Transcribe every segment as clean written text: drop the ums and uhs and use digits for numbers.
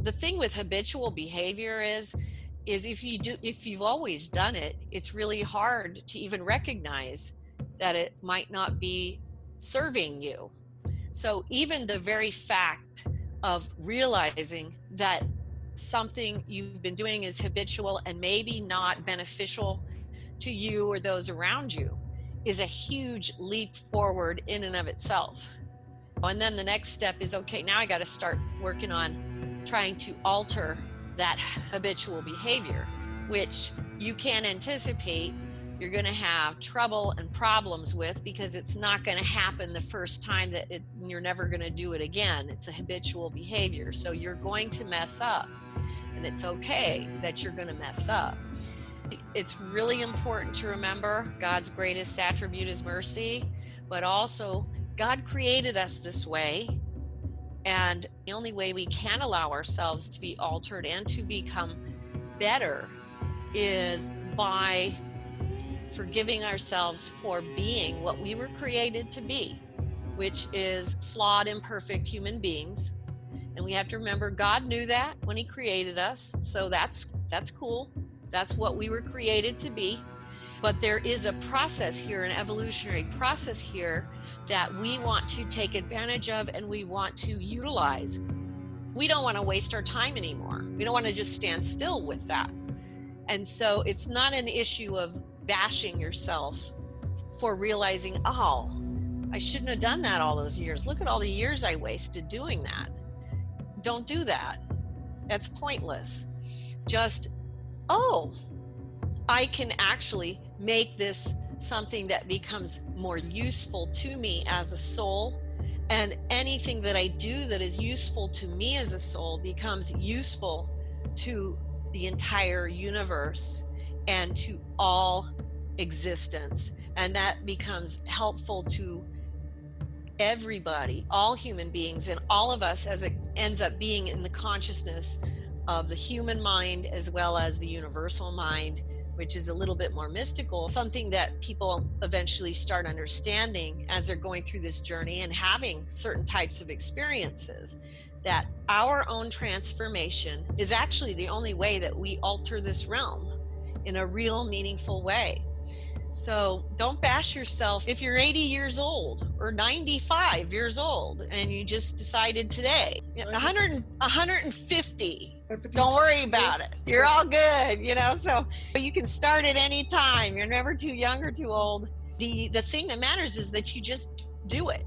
The thing with habitual behavior is if you've always done it, it's really hard to even recognize that it might not be serving you. So even the very fact of realizing that something you've been doing is habitual and maybe not beneficial to you or those around you is a huge leap forward in and of itself. And then the next step is, okay, now I got to start working on trying to alter that habitual behavior, which you can't anticipate you're going to have trouble and problems with, because it's not going to happen the first time you're never going to do it again. It's a habitual behavior. So you're going to mess up, and it's okay that you're going to mess up. It's really important to remember God's greatest attribute is mercy, but also God created us this way. And the only way we can allow ourselves to be altered and to become better is by forgiving ourselves for being what we were created to be, which is flawed, imperfect human beings. And we have to remember God knew that when he created us. So that's cool. That's what we were created to be. But there is a process here, an evolutionary process here, that we want to take advantage of and we want to utilize. We don't want to waste our time anymore. We don't want to just stand still with that. And so it's not an issue of bashing yourself for realizing, oh, I shouldn't have done that all those years. Look at all the years I wasted doing that. Don't do that. That's pointless. Just, oh, I can actually make this something that becomes more useful to me as a soul. And anything that I do that is useful to me as a soul becomes useful to the entire universe and to all existence. And that becomes helpful to everybody, all human beings, and all of us, as it ends up being in the consciousness of the human mind as well as the universal mind, which is a little bit more mystical, something that people eventually start understanding as they're going through this journey and having certain types of experiences, that our own transformation is actually the only way that we alter this realm in a real meaningful way. So don't bash yourself if you're 80 years old or 95 years old and you just decided today, 150, don't worry about it. You're all good, so you can start at any time. You're never too young or too old. The thing that matters is that you just do it.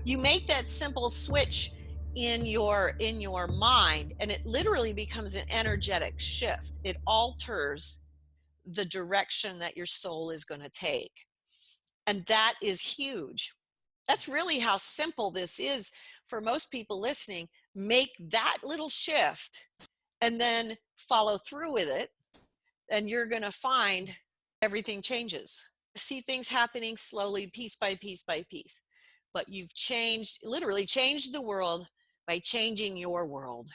You make that simple switch in your mind, and it literally becomes an energetic shift. It alters the direction that your soul is going to take. And that is huge. That's really how simple this is for most people listening. Make that little shift and then follow through with it, and you're going to find everything changes. See things happening slowly, piece by piece by piece. But you've literally changed the world by changing your world.